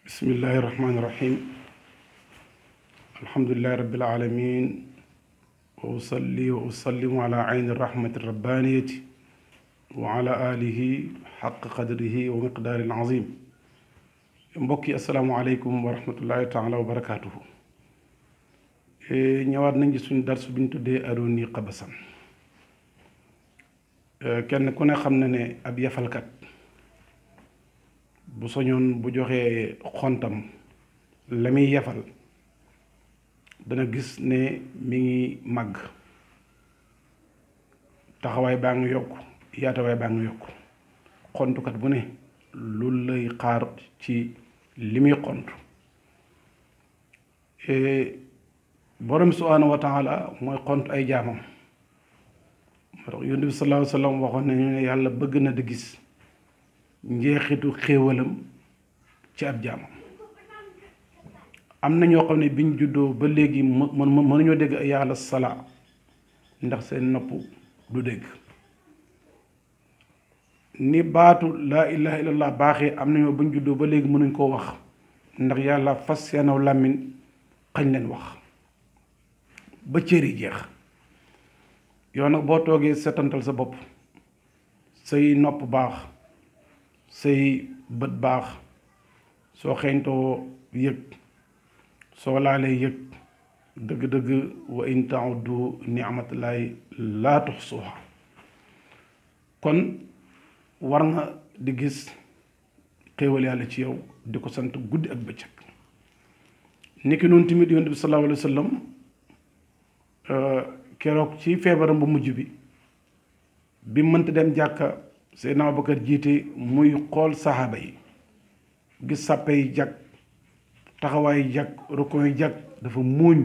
bismillahi irrahmani irrahim alhamdulilahi rabbil alamin wa usalli wa usallimu ala ayni rahmati rabbaniyati wa ala alihi xaq qadrihi wa miqdaari azim mbokk yi asalaamualeykum wa rahmatullahi taala wa barakaatuhu. ñëwaat nañ ci suñu darsu bi ñu tuddee aruni qabasan. kenn ku ne xam na ne ab yafalkat bu soñoon bu joxee xontam la muy yafal dana gis ne mi ngi màgg, taxawaay baa ngi yokk, yaatawaay baa ngi yokk. xontukat bu ne loolu lay xaar ci li muy xont. borom subhaanahu wa taala mooy xont ay jaamam. moo tax yonent bi sallallahu alayhi wa sallam waxoon nañu ne yàlla bëgg na di gis njeexitu xéewalam ci ab jaamam. am na ñoo xam ne biñ juddoo ba léegi mënuñoo dégg ay yàlla salaa ndax seen nopp du dégg. ni baatu laa ilaha illallah baaxee am na ñoo buñ juddoo ba léegi mënuñ koo wax ndax yàlla fas seenaw làmmiñ xañ leen wax ba cër yi jeex. yow nag boo toogee setantal sa bopp, say nopp baax, say bët baax, soo xeeñtoo yëg, soo laalee yëg, dëgg-dëgg wa in ta'uddu ni'matallahi laa tuhsuha. kon war nga di gis xéewal yàlla ci yow di ko sant guddi ak bëccëg. niki noonu tamit yonent bi sallallahu alayhi wa sallam keroog ci feebaram bu mujj bi mënta dem jàkka Seydina Abubakar jiite muy xool saxaaba yi, gis sàppe yi jag, taxawaay yi jag, rukon yi jag, dafa muuñ,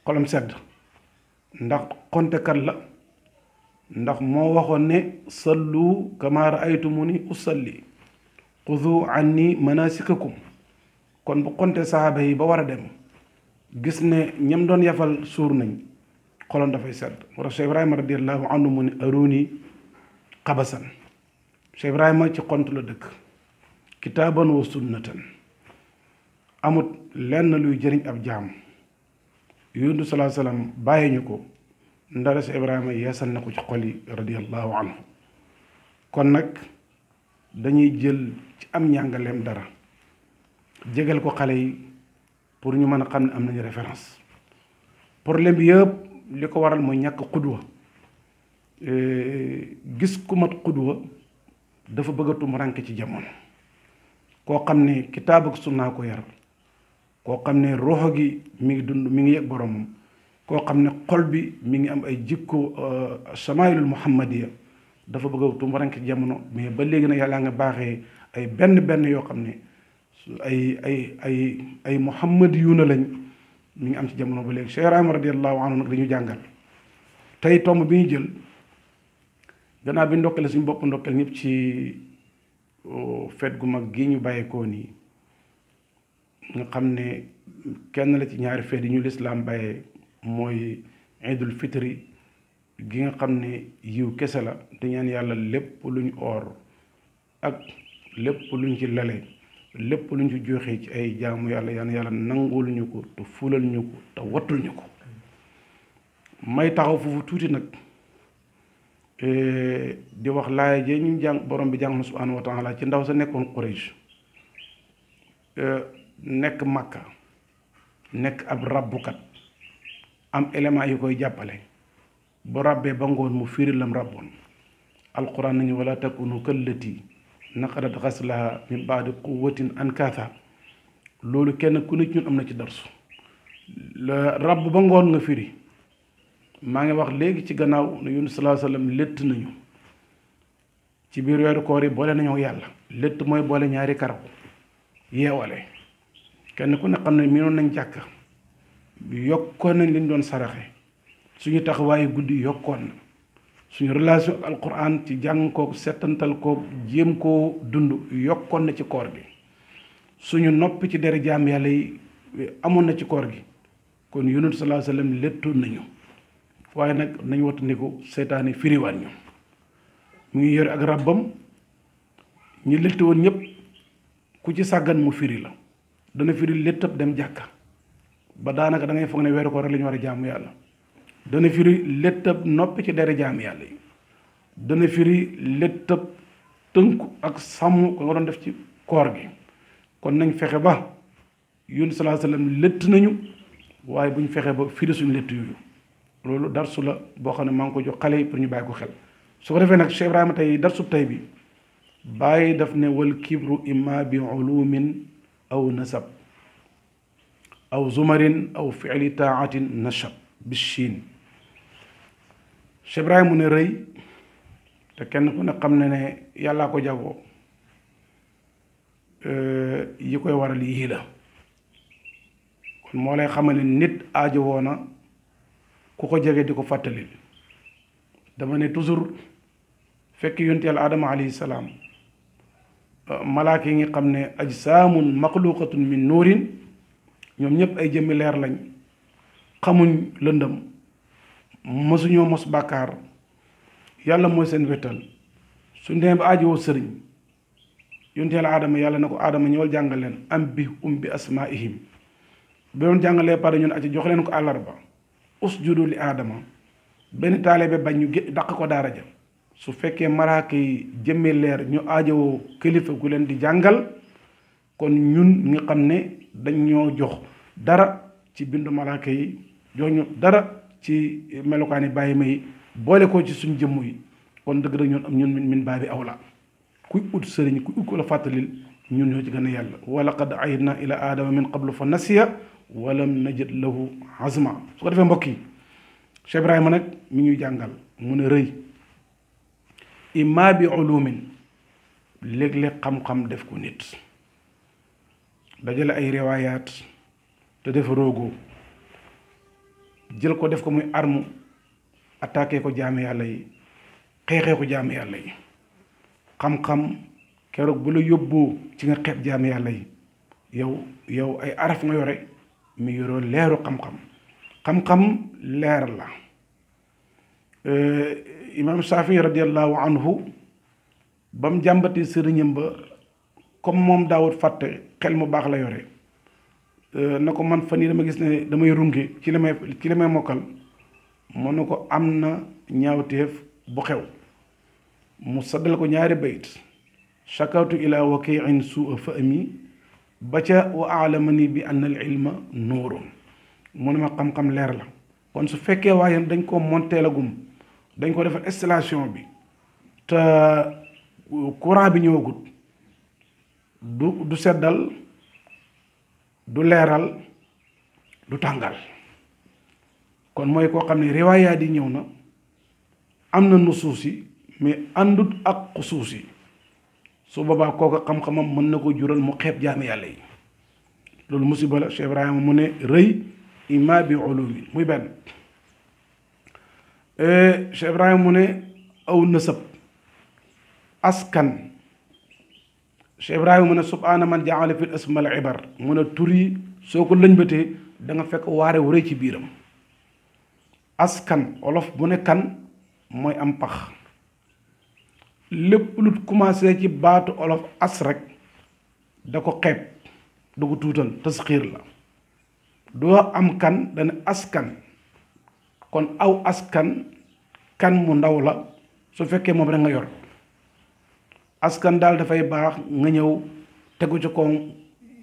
xolam sedd ndax xontekat la. ndax moo waxoon ne sallu kama raaytumuni usalli xudu anni manasikakum. kon bu xonte saxaaba yi ba war a dem gis ne ñam doon yafal suur nañ, xoloon dafay sedd. moo tax Cheikh Ibrahima radiallahu anhu mu ne aruni qabasan. Cheikh Ibrahima ci xont la dëkk. kitaaban wa sunnatan. amut lenn luy jëriñ ab jaam yonent salaa salaam bàyyi ñu ko ndara Cheikh Ibrahima yeesal na ko ci xol yi radiallahu anhu. kon nag dañuy jël ci am njàngaleem dara jégal ko xale yi pour ñu mën a xam ne am nañu référence. problème bi yëpp li ko waral mooy ñàkk xudwa. gis ku mat xudwa dafa bëgg a tumurànke ci jamono. koo xam ne kitaab ak sunnaa ko yar, koo xam ne roxo gi mi ngi dund, mi ngi yëg boromam, koo xam ne xol bi mi ngi am ay jikko samaayilul muhammadiya, dafa bëgg a tumurànke ci jamono. mais ba léegi nag yàlla nga baaxee ay benn yoo xam ne ay muhammadiyuuna lañ mi ngi am ci jamono ba léegi. Cheikh Ibrahima radiallahu anhu nag dañu jàngal tey tomb bi ñu jël gannaaw bi ndokkale suñu bopp ndokkale ñëpp ci feet gu mag gi ñu bàyyeekoo nii, nga xam ne kenn la ci ñaari feet yi ñu lislaam bàyyee mooy iidul fitri gi nga xam ne yiw kese la. te ñaan yàlla lépp luñ oor ak lépp luñ ci lale, lépp luñ ci joxe ci ay jaamu yàlla yàlla nangul ñu ko te fulal ñu ko te wattul ñu ko. may taxaw foofu tuuti nag di wax laaya jee ñu jàng borom bi jàng na subhaanahu wa taala ci ndaw sa nekkoon Quraysh, nekk Makka, nekk ab rabbukat, am élément yu koy jàppale. bu rabbee ba ngoon mu firi lam rabboon. alquran nañu wala takunu kallati naqadat xaslaha min baadi quwwatin ankaatha. loolu kenn ku ne ci ñun am na ci darsu. rabb ba ngoon nga firi. maa ngi wax léegi ci gannaaw ne yonent sallallahu alayhi wa sallam létt nañu ci biir weeru koor yi boole nañoo yàlla. létt mooy boole ñaari karaw yeewale. kenn ku ne xam ne miinoon nañ jàkka, yokkoon nañ liñ doon saraxe, suñu taxawaayu guddi yokkoon na, suñu relation ak alquran ci jàng kook settantal kook jéem koo dund yokkoon na ci koor gi, suñu noppi ci dere jaam yàlla yi amoon na ci koor gi. kon yonent sallallahu alayhi wa sallam léttoon nañu. waaye nag nañ wattandiku seytaane firiwaat ñu. mu ngi yore ak rabbam, ñu létt woon ñëpp ku ci sàggan mu firi la dana firi léttab dem jàkka ba daanaka da ngay foog ne weeru ko rek la ñu war a jaamu yàlla dana firi léttab noppi ci dere jaamu yàlla yi dana firi léttab tënku ak sàmm ko nga doon def ci koor gi kon nañ fexe ba yunus sallallahu alayhi wasallam létt nañu waaye buñ fexe ba firi suñu létt yooyu loolu darsu la boo xam ne maa ngi ko jox xale yi pour ñu bàyyi ko xel su ko defee nag Cheikh Ibrahima tey darsub tey bi bàyyi daf ne wal kibru imma bi ulumin aw nasab aw zumarin aw fi'li taatin nashab bi Chine Cheikh Ibrahima mu ne rëy te kenn ku ne xam ne ne yàllaa ko jagoo yi koy waral yii la kon moo lay xamal ne nit aajowoo na ku ko jege di ko fàttali dama ne toujours fekk yonent Yàlla Adama alayhi salaam malaaka yi nga xam ne ajsaamun maxluqatun min nuurin ñoom ñëpp ay jëmmi leer lañ xamuñ lëndëm mësuñoo mos bàkkaar yàlla mooy seen wéttal su ndee ba aajowoo sëriñ yonent Yàlla Adama yàlla na ko Adama ñëwal jàngal leen am bi asmaihim bi doon jàngalee pare ñun aci jox leen ko àllarba usjudu li Adama benn taalibe bañ ñu daq ko daara ja su fekkee malaaka yi jëmmee leer ñu aajowoo kilifa gu leen di jàngal kon ñun nga xam ne dañ ñoo jox dara ci bindu malaaka yi jox ñu dara ci melokaani bàyyi ma yi boole ko ci suñ jëmm yi kon dëgg dëgg ñun am ñun min baabi awla kuy ut sëriñ kuy ut ko la fàttalil ñun ñoo ci gën a yàlla wa laqad ahidna ila aadama min qablu fa nasiya walam najid lahu azma su ko defee mbokk yi Cheikh Ibrahima nag mi ñuy jàngal mu ne rëy imma bi ulumin léeg-léeg xam-xam def ko nit dajale ay riwaayaat te def roogoo jël ko def ko muy arme attaqué ko jaame yàlla yi xeexee ko jaame yàlla yi xam-xam keroog bu la yóbboo ci nga xeeb jaame yàlla yi yow ay araf nga yore mi yoroo leeru xam-xam leer la imam Shaafi radiallahu anhu ba mu jàmbati sëriñam ba comme moom daawut fàtte xel mu baax la yore na ko man fan yi dama gis ne damay runge ci li may mokkal mu ne ko am na ñaawteef bu xew mu saddal ko ñaari bayt shakawtu ila wakiin suu fahmi ba ca wa aalamani bi anna al ilma nuurun mu ne ma xam-xam leer la kon su fekkee waaye dañ ko monteelagum dañ ko defal installation bi te courant bi ñëwagut du seddal du leeral du tàngal kon mooy koo xam ne riwaayaat yi ñëw na am na nusuus yi mais àndut ak xusuus yi su boobaa kooku xam-xamam mën na ko jural mu xeeb jaami yàlla yi loolu musiba la Cheikh Ibrahima mu ne rëy imma bi ulumi muy benn Cheikh Ibrahima mu ne aw nësab askan Cheikh Ibrahima mu ne subhaana man jaala fil asmal ibar mu ne tur yi soo ko lëñbatee da nga fekk waare wu rëy ci biiram askan olof bu ne kan mooy am pax lépp lu commencé ci baatu olof as rek da ko xeeb da ko tuutal tasxiir la doo am kan dana askan kon aw askan kan mu ndaw la su fekkee moom rek nga yor askan daal dafay baax nga ñëw tegu ci kaw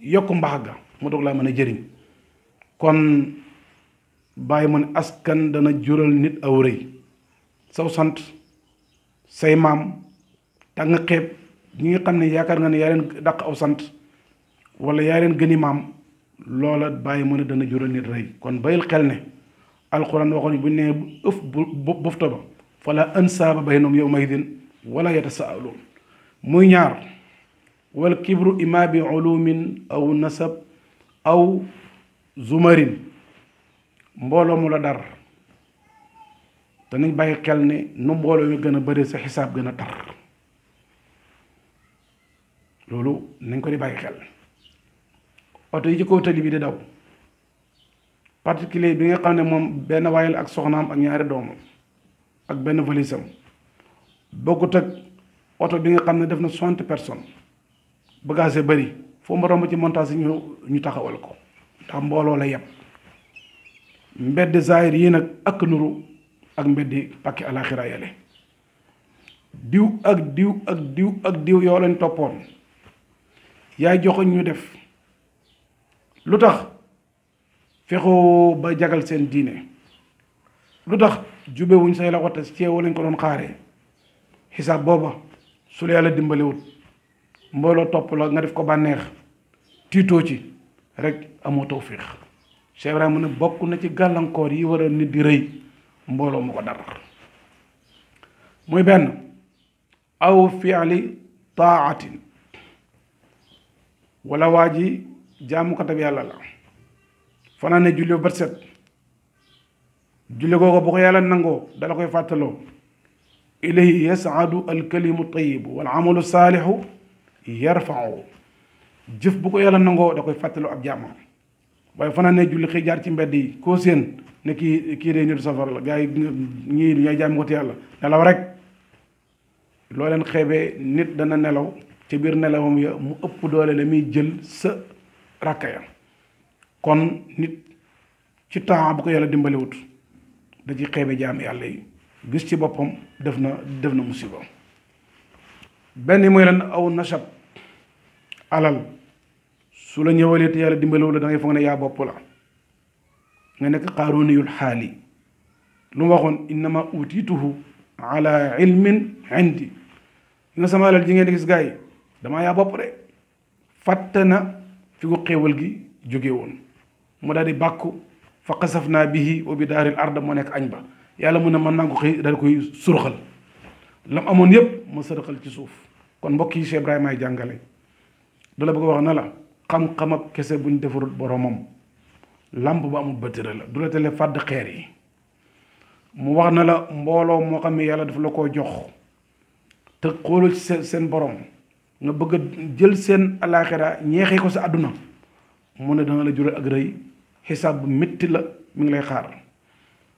yokk mbax ga mu doog laa mën a jëriñ kon bàyyi mu ne askan dana jural nit aw rëy saw sant say maam tax nga xeeb ñi nga xam ne yaakaar nga ne yaa leen dàq aw sant wala yaa leen gëni maam loola bàyyi mu ne dana jural nit rëy kon bayil xel ne alquran waxoon bu ne ëf bufta ba fala ansaaba baynahum yawma idin wala yatasaaluun muy ñaar wal kibru imma bi ulumin aw nasab aw zumarin mbooloo mu la dar danañ bàyyi xel ne nu mbooloo mi gën a bëri sa xisaab gën a tar loolu nañ ko di bàyyi xel oto yi ci kaw tali bi di daw particulier bi nga xam ne moom benn waayal ak soxnaam ak ñaari doomam ak benn valisam bokkut ak oto bi nga xam ne def na 60 personnes bagage bari foo ma romb ci montage ñu taxawal ko ndax mbooloo la yeb mbedd zahir yi nag ak nuru ak mbeddi pakki alaxira yale diw ak diw ak diw ak diw yoo leen toppoon yaay joxoñ ñu def lu tax fexoo ba jagal seen diine lu tax jubewuñ say la xotte ceewu lañ ko doon xaaree xisaab booba su la yàlla dimbaliwut mbooloo topp la nga def ko bànneex tiitoo ci rek amoo tawfiix Cheikh Ibrahima ne bokk na ci gàllankoor yi war a nit di rëy mbooloo mu ko dar muy benn aw fi'li taatin wala waa ji jaamukatab yàlla la fanaa ne julli ba set julli googu bu ko yàlla nangoo dala koy fàttaloo ilayhi yas'adu alkalimu tayibu wal amalu saalixu yarfa'u jëf bu ko yàlla nangoo da koy fàttaloo ab jaamam waaye fanaa ne julli xëy jaar ci mbedd yi koo seen ne kii de nitu safar la gars yi ñii ñooy jaamukati yàlla nelaw rek loo leen xeebee nit dana nelaw ci biir nelawam ya mu ëpp doole la muy jël sa rakka ya kon nit ci temps bu ko yàlla dimbaliwut da ci xeebe jaam yàlla yi gis ci boppam def na musiba benn mooy lan aw nasab alal su la ñëwalee te yàlla dimbaliwut la da ngay foog ne yaa bopp la nga nekk qaaruuniyul xaali lu mu waxoon innama utiituhu ala ilmin indi nga sama alal ji ngeen di gis gars yi damaa yaa bopp de fàtte na fi ko xéewal gi jóge woon mu daal di bàkku fa xasafnaa bihi wa bi daaril ard moo nekk añ ba yàlla mun ne mën naa ko xëy daal koy surxal lam amoon yépp ma sërxal ci suuf kon mbokk yi Cheikh Ibrahima ay jàngale du la bëgg a wax na la xam-xamab kese buñ defarul boromam làmp ba amul batira la du la tele fàdd xeer yi mu wax na la mbooloo moo xam ne yàlla daf la koo jox te xooloo ci seen borom nga bëgg a jël seen alaxira ñeexee ko sa àdduna mu ne dana la jural ak rëy xisaab bu métti la mi ngi lay xaar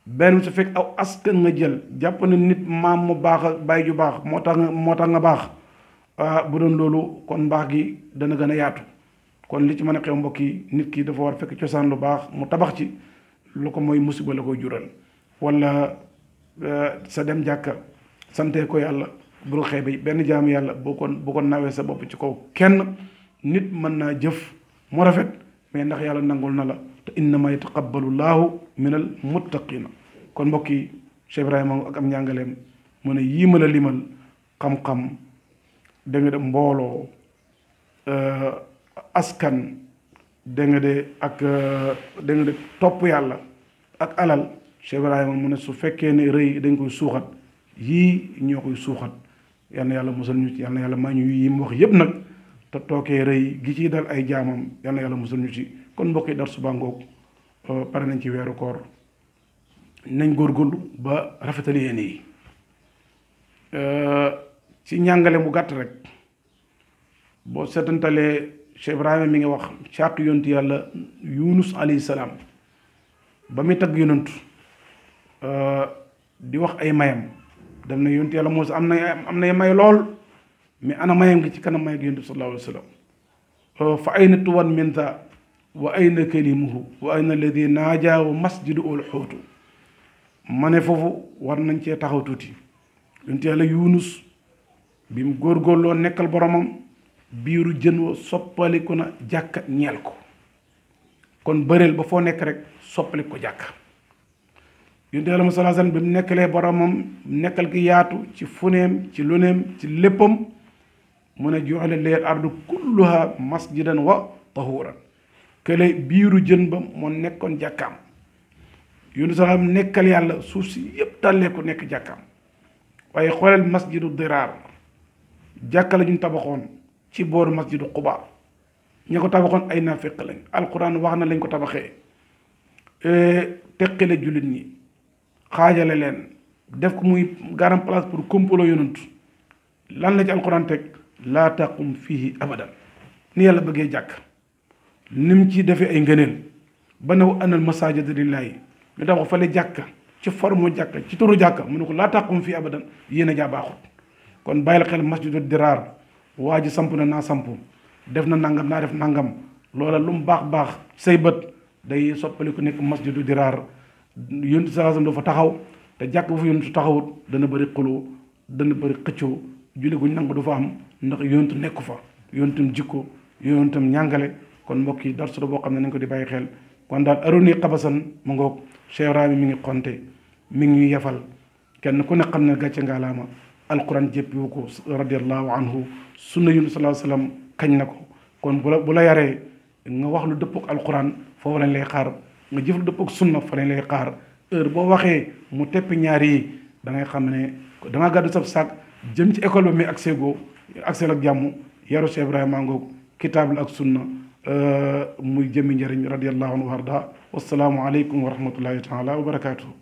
benn su fekk aw askan nga jël jàpp na nit maam mu baax ak baay ju baax moo tax nga baax bu doon loolu kon mbaax gi dana gën a yaatu kon li ci mën a xew mbokk yi nit ki dafa war fekk cosaan lu baax mu tabax ci lu ko mooy musiba la koy jural wala sa dem jàkka sante ko yàlla bul xeebe benn jaamu yàlla bu ko nawee sa bopp ci kaw kenn nit mën naa jëf mu rafet mais ndax yàlla nangul na la te innama yataqabbalu llaahu minal muttaqina kon mbokk yi Cheikh Ibrahima ak am njàngaleem mu ne yii ma la limal xam-xam da nga de mbooloo askan da nga de ak da nga de topp yàlla ak alal Cheikh Ibrahima mu ne su fekkee ne rëy dañ koy suuxat yii ñoo koy suuxat yal na yàlla musal ñu ci yal na yàlla maa ñu yi mu wax yépp nag te tookee rëy gi ciy dal ay jaamam yal na yàlla musal ñu ci kon mbokk yi dar suba ngoog pare nañ ci weeru koor nañ góorgóorlu ba rafetal yéene yi ci njàngale mu gàtt rek boo seetantalee Cheikh Ibrahima mi ngi wax caatu yontu yàlla Yunus alayhi salaam ba muy tagg yonantu di wax ay mayam dem na yontu yàlla Muusaa am na may lool mais ana mayam gi ci kanam may ak yontu sallallahu alayhi wa sallam fa ayna tuwan min za wa ayna kalimuhu wa ayna alladi naaja wa masjidu ul xóotu ma ne foofu war nañ cee taxaw tuuti yontu yàlla Yunus bi mu góorgóorloo nekkal boromam biiru jën wa soppaliku na jàkka ñeel ko kon bëreel ba foo nekk rek soppali ko jàkka yonent Yàlla Muhammad sallallahu alayhi wasallam bi mu nekkalee boromam nekkal gi yaatu ci funeem ci luneem ci léppam mu ne ju'ila lil ardu kulluha masjidan wa tahuran kële biiru jën ba moo nekkoon jàkkaam yonent sallallahu nekkal yàlla suuf si yépp tàllee ko nekk jàkkaam waaye xoolal masjidu diraar jàkka la ñu tabaxoon ci booru masjidu Quba ña ko tabaxoon ay naafeq lañ alquran wax na lañ ko tabaxee teqale jullit ñi xaajale leen def ko muy garam place pour complot yonantu lan la ci alquran teg laa taqum fihi abadan ni yàlla bëggee jàkk nim ci defee ay ngëneel ba ne anal masajida lillahi ñu tabax fale jàkka ci forme jàkka ci turu jàkka mu ne ko laa taqum fihi abadan yéen a jaa baaxut kon bàyyi la xel masjidu diraar waa ji samp na naa samp def na nangam naa def nangam loola lu mu baax baax say bët day soppali ku nekk masjidu diraar yonent salaasam dafa taxaw te jàkk bu fa yonent taxawut dana bëri xuloo dana bëri xëccoo julli guñ nangu du fa am ndax yonent nekku fa yonentam jikko yonentam ñàngale kon mbokk yi darsu la boo xam ne nañ ko di bàyyi xel kon daal aroni xabasan mu ngoog Cheikh Ibrahima mi ngi xonte mi ngi ñuy yefal kenn ku ne xam ne gàcce ngaalaama alquran jéppiwu ko radiallahu anhu sunna yunus sallallahu alayhi wasallam kañ na ko kon bu la yaree nga wax lu dëppook alquran foofu lañ lay xaar nga jëf lu dëppook sunna fa lañ lay xaar heure boo waxee mu teppi ñaar yi da ngay xam ne dangaa gàddu sab sac jëm ci école ba mi accès go accès ak jàmm yaru Cheikh Ibrahima ngoog kitaab la ak sunna muy jëmmi njëriñ radiallahu anhu warda wassalaamu aleykum wa rahmatullahi taala wa barakatuhu